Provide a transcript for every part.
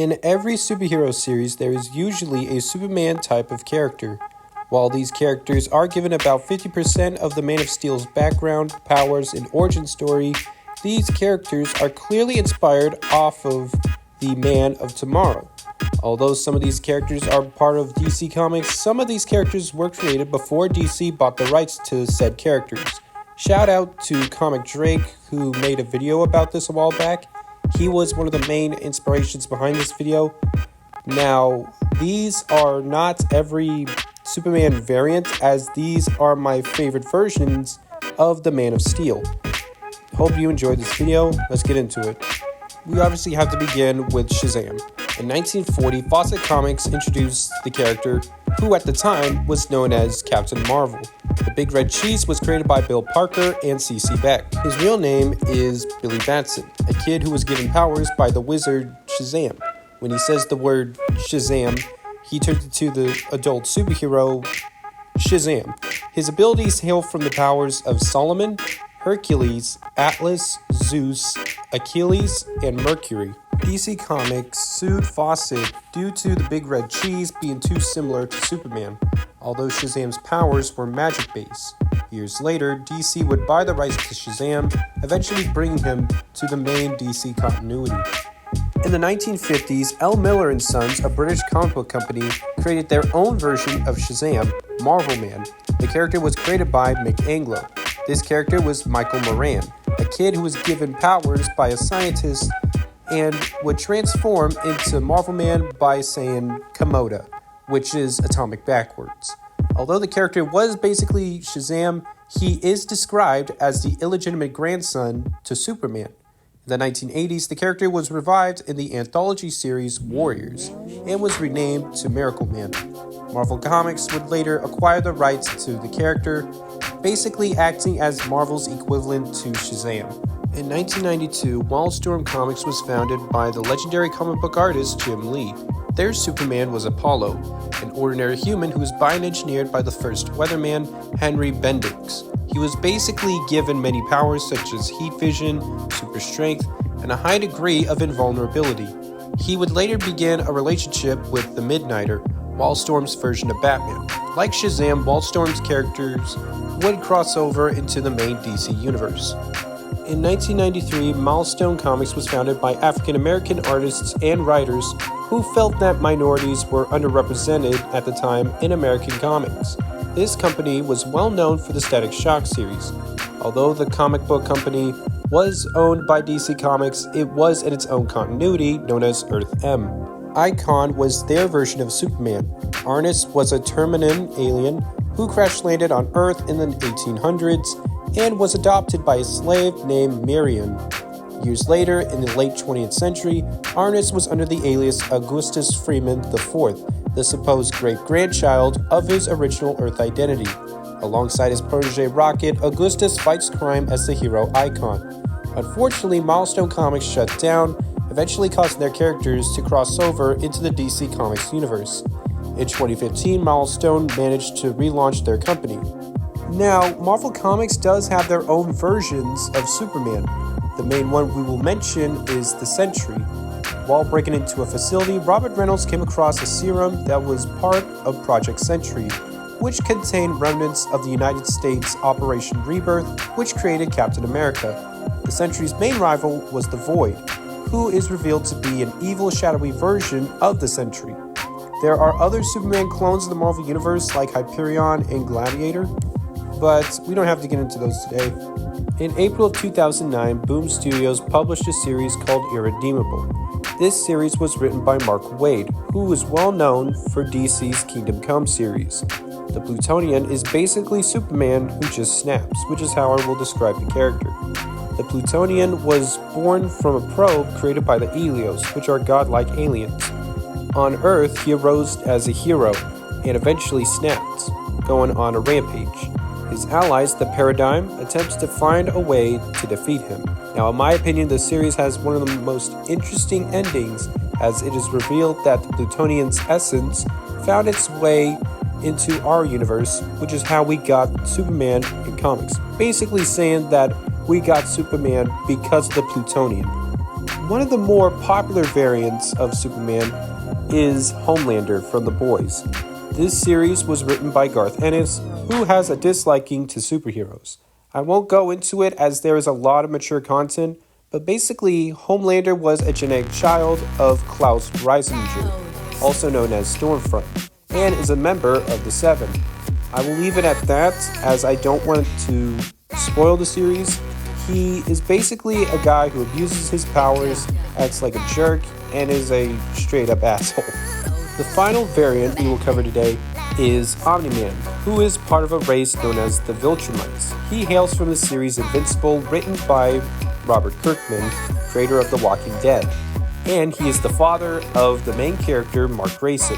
In every superhero series, there is usually a Superman type of character. While these characters are given about 50% of the Man of Steel's background, powers, and origin story, these characters are clearly inspired off of the Man of Tomorrow. Although some of these characters are part of DC Comics, some of these characters were created before DC bought the rights to said characters. Shout out to Comic Drake, who made a video about this a while back. He was one of the main inspirations behind this video. Now, these are not every Superman variant, as these are my favorite versions of the Man of Steel. Hope you enjoyed this video. Let's get into it. We obviously have to begin with Shazam. In 1940, Fawcett Comics introduced the character, who at the time was known as Captain Marvel. The Big Red Cheese was created by Bill Parker and C.C. Beck. His real name is Billy Batson, a kid who was given powers by the wizard Shazam. When he says the word Shazam, he turns into the adult superhero Shazam. His abilities hail from the powers of Solomon, Hercules, Atlas, Zeus, Achilles, and Mercury. DC Comics sued Fawcett due to the Big Red Cheese being too similar to Superman, although Shazam's powers were magic-based. Years later, DC would buy the rights to Shazam, eventually bringing him to the main DC continuity. In the 1950s, L. Miller & Sons, a British comic book company, created their own version of Shazam, Marvel Man. The character was created by Mick Anglo. This character was Michael Moran, a kid who was given powers by a scientist and would transform into Marvel Man by saying Komoda, which is atomic backwards. Although the character was basically Shazam, he is described as the illegitimate grandson to Superman. In the 1980s, the character was revived in the anthology series Warriors and was renamed to Miracle Man. Marvel Comics would later acquire the rights to the character, basically acting as Marvel's equivalent to Shazam. In 1992, Wildstorm Comics was founded by the legendary comic book artist Jim Lee. Their Superman was Apollo, an ordinary human who was bioengineered by the first weatherman, Henry Bendix. He was basically given many powers such as heat vision, super strength, and a high degree of invulnerability. He would later begin a relationship with the Midnighter, Wildstorm's version of Batman. Like Shazam, Wildstorm's characters would cross over into the main DC universe. In 1993, Milestone Comics was founded by African-American artists and writers who felt that minorities were underrepresented at the time in American comics. This company was well known for the Static Shock series. Although the comic book company was owned by DC Comics, it was in its own continuity known as Earth M. Icon was their version of Superman. Arnis was a Terminian alien who crash-landed on Earth in the 1800s and was adopted by a slave named Miriam. Years later, in the late 20th century, Arnis was under the alias Augustus Freeman IV, the supposed great-grandchild of his original Earth identity. Alongside his protege Rocket, Augustus fights crime as the hero Icon. Unfortunately, Milestone Comics shut down, eventually causing their characters to cross over into the DC Comics universe. In 2015, Milestone managed to relaunch their company. Now, Marvel Comics does have their own versions of Superman. The main one we will mention is the Sentry. While breaking into a facility, Robert Reynolds came across a serum that was part of Project Sentry, which contained remnants of the United States Operation Rebirth, which created Captain America. The Sentry's main rival was the Void, who is revealed to be an evil, shadowy version of the Sentry. There are other Superman clones in the Marvel Universe like Hyperion and Gladiator, but we don't have to get into those today. In April of 2009, Boom Studios published a series called Irredeemable. This series was written by Mark Waid, who was well known for DC's Kingdom Come series. The Plutonian is basically Superman who just snaps, which is how I will describe the character. The Plutonian was born from a probe created by the Helios, which are godlike aliens. On Earth, he arose as a hero, and eventually snapped, going on a rampage. His allies, the Paradigm, attempts to find a way to defeat him. Now, in my opinion, the series has one of the most interesting endings, as it is revealed that the Plutonian's essence found its way into our universe, which is how we got Superman in comics. Basically saying that we got Superman because of the Plutonian. One of the more popular variants of Superman is Homelander from The Boys. This series was written by Garth Ennis, who has a disliking to superheroes. I won't go into it as there is a lot of mature content, but basically, Homelander was a genetic child of Klaus Reisinger, also known as Stormfront, and is a member of the Seven. I will leave it at that, as I don't want to spoil the series. He is basically a guy who abuses his powers, acts like a jerk, and is a straight-up asshole. The final variant we will cover today is Omni-Man, who is part of a race known as the Viltrumites. He hails from the series Invincible, written by Robert Kirkman, creator of The Walking Dead, and he is the father of the main character, Mark Grayson.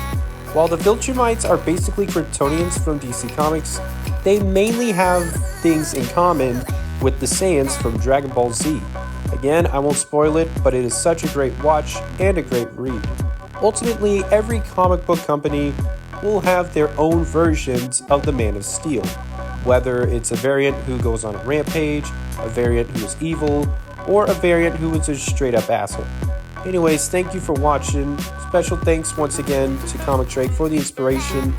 While the Viltrumites are basically Kryptonians from DC Comics, they mainly have things in common with the Saiyans from Dragon Ball Z. Again, I won't spoil it, but it is such a great watch and a great read. Ultimately, every comic book company will have their own versions of the Man of Steel, whether it's a variant who goes on a rampage, a variant who is evil, or a variant who is a straight-up asshole. Anyways, thank you for watching. Special thanks once again to Comic Drake for the inspiration.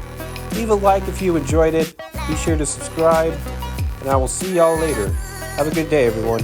Leave a like if you enjoyed it. Be sure to subscribe, and I will see y'all later. Have a good day, everyone.